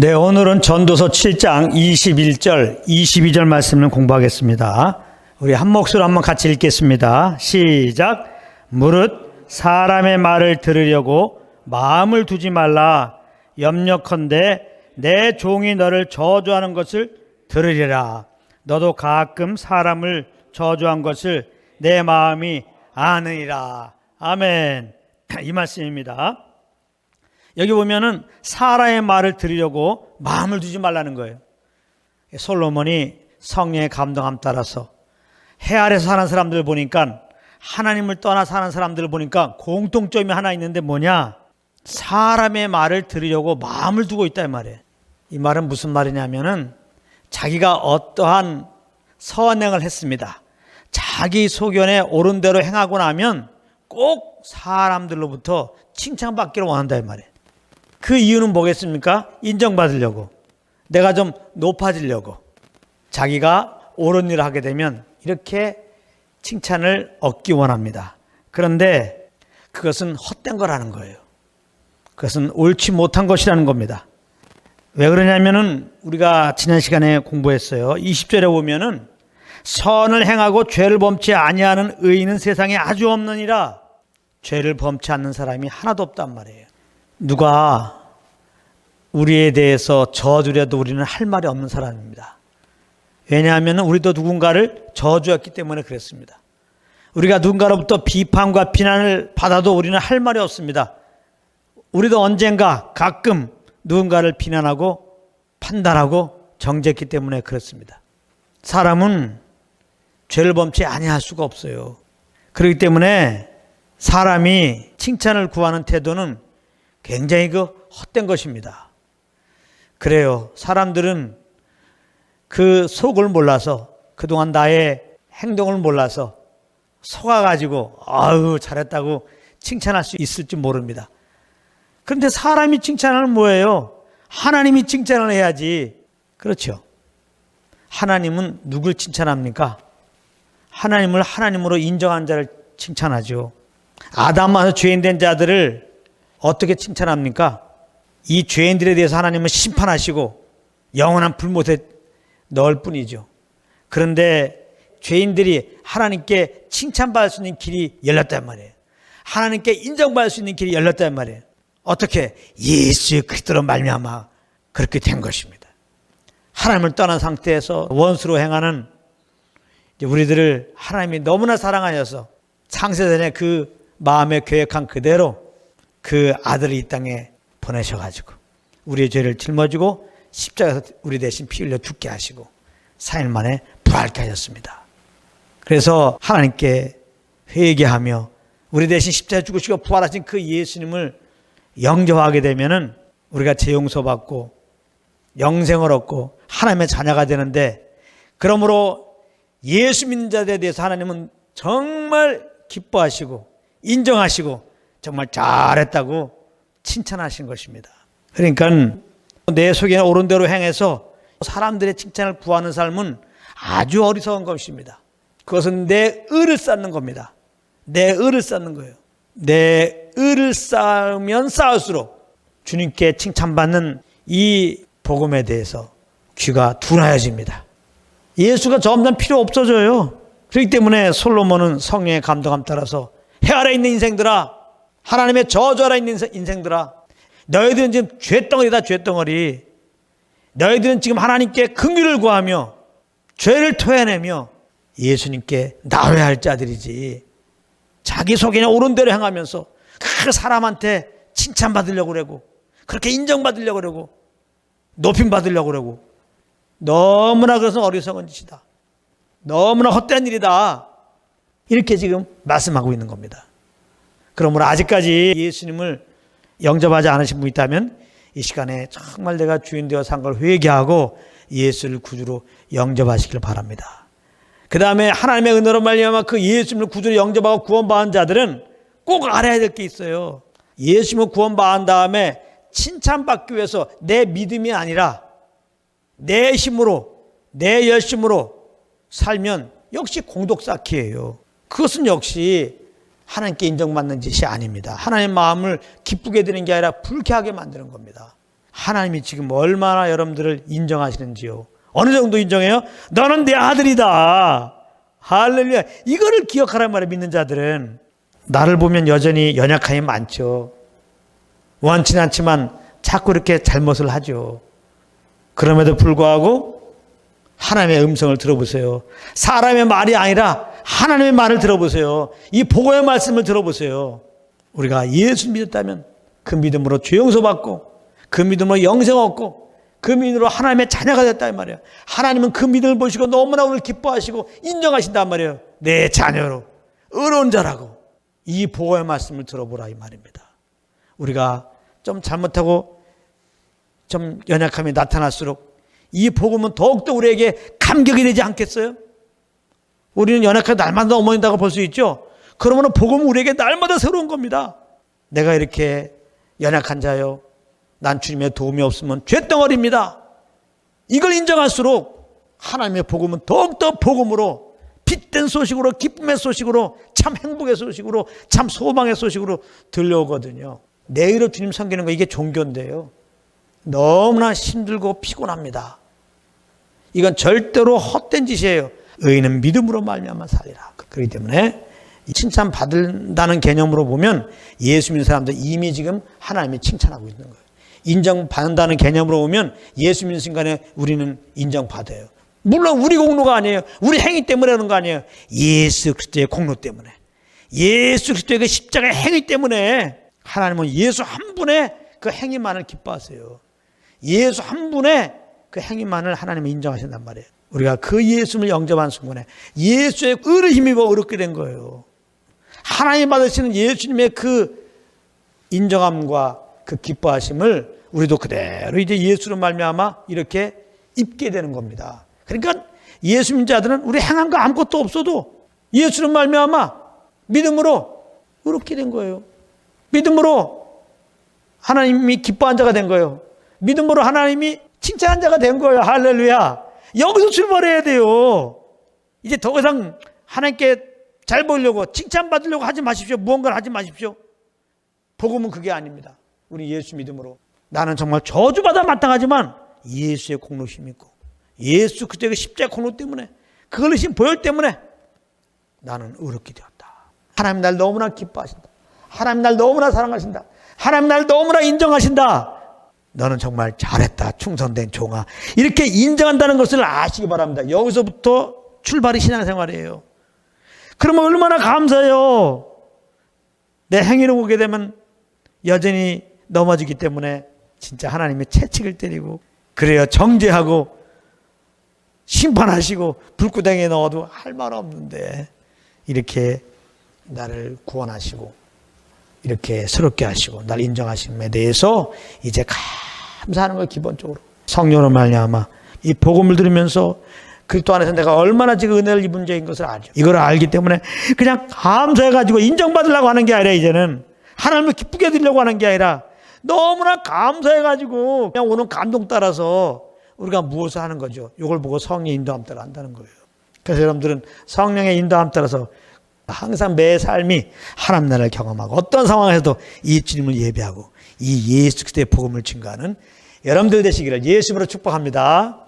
네, 오늘은 전도서 7장 21절, 22절 말씀을 공부하겠습니다. 우리 한 목소리로 한번 같이 읽겠습니다. 시작. 무릇 사람의 말을 들으려고 마음을 두지 말라. 염려컨대 내 종이 너를 저주하는 것을 들으리라. 너도 가끔 사람을 저주한 것을 내 마음이 아느니라. 아멘. 이 말씀입니다. 여기 보면은 사람의 말을 들으려고 마음을 두지 말라는 거예요. 솔로몬이 성령의 감동함 따라서 해 아래서 사는 사람들을 보니까, 하나님을 떠나 사는 사람들을 보니까 공통점이 하나 있는데 뭐냐? 사람의 말을 들으려고 마음을 두고 있다 이 말이에요. 이 말은 무슨 말이냐면은 자기가 어떠한 선행을 했습니다. 자기 소견에 옳은 대로 행하고 나면 꼭 사람들로부터 칭찬받기를 원한다 이 말이에요. 그 이유는 뭐겠습니까? 인정받으려고, 내가 좀 높아지려고, 자기가 옳은 일을 하게 되면 이렇게 칭찬을 얻기 원합니다. 그런데 그것은 헛된 거라는 거예요. 그것은 옳지 못한 것이라는 겁니다. 왜 그러냐면은 우리가 지난 시간에 공부했어요. 20절에 보면은 선을 행하고 죄를 범치 아니하는 의인은 세상에 아주 없느니라. 죄를 범치 않는 사람이 하나도 없단 말이에요. 누가 우리에 대해서 저주려도 우리는 할 말이 없는 사람입니다. 왜냐하면 우리도 누군가를 저주했기 때문에 그랬습니다. 우리가 누군가로부터 비판과 비난을 받아도 우리는 할 말이 없습니다. 우리도 언젠가 가끔 누군가를 비난하고 판단하고 정죄했기 때문에 그렇습니다. 사람은 죄를 범치 아니할 수가 없어요. 그렇기 때문에 사람이 칭찬을 구하는 태도는 굉장히 헛된 것입니다. 그래요. 사람들은 그 속을 몰라서, 그동안 나의 행동을 몰라서 속아가지고 아유 잘했다고 칭찬할 수 있을지 모릅니다. 그런데 사람이 칭찬하는 뭐예요? 하나님이 칭찬을 해야지. 그렇죠. 하나님은 누굴 칭찬합니까? 하나님을 하나님으로 인정한 자를 칭찬하죠. 아담에서 죄인된 자들을 어떻게 칭찬합니까? 이 죄인들에 대해서 하나님은 심판하시고 영원한 불못에 넣을 뿐이죠. 그런데 죄인들이 하나님께 칭찬받을 수 있는 길이 열렸단 말이에요. 하나님께 인정받을 수 있는 길이 열렸단 말이에요. 어떻게? 예수 그리스도로 말미암아 그렇게 된 것입니다. 하나님을 떠난 상태에서 원수로 행하는 우리들을 하나님이 너무나 사랑하셔서 창세전에 그 마음에 계획한 그대로 그 아들을 이 땅에 보내셔가지고 우리의 죄를 짊어지고 십자가에서 우리 대신 피 흘려 죽게 하시고 4일 만에 부활케 하셨습니다. 그래서 하나님께 회개하며 우리 대신 십자가에 죽으시고 부활하신 그 예수님을 영접하게 되면은 우리가 죄 용서받고 영생을 얻고 하나님의 자녀가 되는데, 그러므로 예수 믿는 자들에 대해서 하나님은 정말 기뻐하시고 인정하시고 정말 잘했다고 칭찬하신 것입니다. 그러니까 내 속에 옳은 대로 행해서 사람들의 칭찬을 구하는 삶은 아주 어리석은 것입니다. 그것은 내 의를 쌓는 겁니다. 내 의를 쌓는 거예요. 내 의를 쌓으면 쌓을수록 주님께 칭찬받는 이 복음에 대해서 귀가 둔하여집니다. 예수가 점점 필요 없어져요. 그렇기 때문에 솔로몬은 성령의 감동함 따라서 해 아래 있는 인생들아, 하나님의 저주 아래 있는 인생들아, 너희들은 지금 죄덩어리다, 죄덩어리. 너희들은 지금 하나님께 긍휼을 구하며 죄를 토해내며 예수님께 나와야 할 자들이지, 자기 속에는 옳은 대로 행하면서 그 사람한테 칭찬받으려고 그러고 그렇게 인정받으려고 그러고 높임 받으려고 그러고, 너무나 그것은 어리석은 짓이다, 너무나 헛된 일이다, 이렇게 지금 말씀하고 있는 겁니다. 그러므로 아직까지 예수님을 영접하지 않으신 분이 있다면 이 시간에 정말 내가 주인 되어 산 걸 회개하고 예수를 구주로 영접하시길 바랍니다. 그 다음에 하나님의 은혜로 말미암아 그 예수님을 구주로 영접하고 구원받은 자들은 꼭 알아야 될 게 있어요. 예수님을 구원받은 다음에 칭찬받기 위해서 내 믿음이 아니라 내 힘으로, 내 열심으로 살면 역시 공덕 쌓기예요. 그것은 역시 하나님께 인정받는 짓이 아닙니다. 하나님의 마음을 기쁘게 드리는 게 아니라 불쾌하게 만드는 겁니다. 하나님이 지금 얼마나 여러분들을 인정하시는지요. 어느 정도 인정해요? 너는 내 아들이다. 할렐루야. 이거를 기억하란 말이에요. 믿는 자들은. 나를 보면 여전히 연약함이 많죠. 원치는 않지만 자꾸 이렇게 잘못을 하죠. 그럼에도 불구하고 하나님의 음성을 들어보세요. 사람의 말이 아니라 하나님의 말을 들어보세요. 이 복음의 말씀을 들어보세요. 우리가 예수 믿었다면 그 믿음으로 죄 용서받고 그 믿음으로 영생 얻고 그 믿음으로 하나님의 자녀가 됐다 이 말이에요. 하나님은 그 믿음을 보시고 너무나 오늘 기뻐하시고 인정하신단 말이에요. 내 자녀로 의로운 자라고. 이 복음의 말씀을 들어보라 이 말입니다. 우리가 좀 잘못하고 좀 연약함이 나타날수록 이 복음은 더욱더 우리에게 감격이 되지 않겠어요? 우리는 연약하게 날마다 넘어진다고 볼 수 있죠. 그러면 복음은 우리에게 날마다 새로운 겁니다. 내가 이렇게 연약한 자요, 난 주님의 도움이 없으면 쇳덩어리입니다. 이걸 인정할수록 하나님의 복음은 더욱더 복음으로 빛된 소식으로, 기쁨의 소식으로, 참 행복의 소식으로, 참 소망의 소식으로 들려오거든요. 내일로 주님 섬기는 거 이게 종교인데요. 너무나 힘들고 피곤합니다. 이건 절대로 헛된 짓이에요. 의인은 믿음으로 말미암아 살리라. 그렇기 때문에 칭찬 받는다는 개념으로 보면 예수 믿는 사람들 이미 지금 하나님이 칭찬하고 있는 거예요. 인정받는다는 개념으로 보면 예수 믿는 순간에 우리는 인정받아요. 물론 우리 공로가 아니에요. 우리 행위 때문에 그런 거 아니에요. 예수 그리스도의 공로 때문에, 예수 그리스도의 그 십자가의 행위 때문에 하나님은 예수 한 분의 그 행위만을 기뻐하세요. 예수 한 분의 그 행위만을 하나님이 인정하신단 말이에요. 우리가 그 예수를 영접한 순간에 예수의 의를 힘입어 의롭게 된 거예요. 하나님 받으시는 예수님의 그 인정함과 그 기뻐하심을 우리도 그대로 이제 예수로 말미암아 이렇게 입게 되는 겁니다. 그러니까 예수 믿는 자들은 우리 행한 거 아무것도 없어도 예수로 말미암아 믿음으로 의롭게 된 거예요. 믿음으로 하나님이 기뻐한 자가 된 거예요. 믿음으로 하나님이 칭찬한 자가 된 거예요. 할렐루야. 여기서 출발해야 돼요. 이제 더 이상 하나님께 잘 보이려고 칭찬받으려고 하지 마십시오. 무언가를 하지 마십시오. 복음은 그게 아닙니다. 우리 예수 믿음으로 나는 정말 저주받아 마땅하지만 예수의 공로 힘있고 예수 그때의 십자가 공로 때문에 그걸 힘 보혈 때문에 나는 의롭게 되었다. 하나님 날 너무나 기뻐하신다. 하나님 날 너무나 사랑하신다. 하나님 날 너무나 인정하신다. 너는 정말 잘했다. 충성된 종아. 이렇게 인정한다는 것을 아시기 바랍니다. 여기서부터 출발이 신앙생활이에요. 그러면 얼마나 감사해요. 내 행위를 보게 되면 여전히 넘어지기 때문에 진짜 하나님의 채찍을 때리고 그래요. 정죄하고 심판하시고 불구덩이에 넣어도 할 말 없는데 이렇게 나를 구원하시고 이렇게 새롭게 하시고 날 인정하심에 대해서 이제 감사하는 걸 기본적으로 성령으로 말미암아 이 복음을 들으면서 그리스도 안에서 내가 얼마나 지금 은혜를 입은 자인 것을 알죠. 이걸 알기 때문에 그냥 감사해가지고 인정받으려고 하는 게 아니라 이제는 하나님을 기쁘게 해드리려고 하는 게 아니라 너무나 감사해가지고 그냥 오는 감동 따라서 우리가 무엇을 하는 거죠. 이걸 보고 성령의 인도함 따라 한다는 거예요. 그래서 여러분들은 성령의 인도함 따라서 항상 매 삶이 하나님 나라를 경험하고 어떤 상황에서도 이 주님을 예배하고 이 예수 그리스도의 복음을 증거하는 여러분들 되시기를 예수님으로 축복합니다.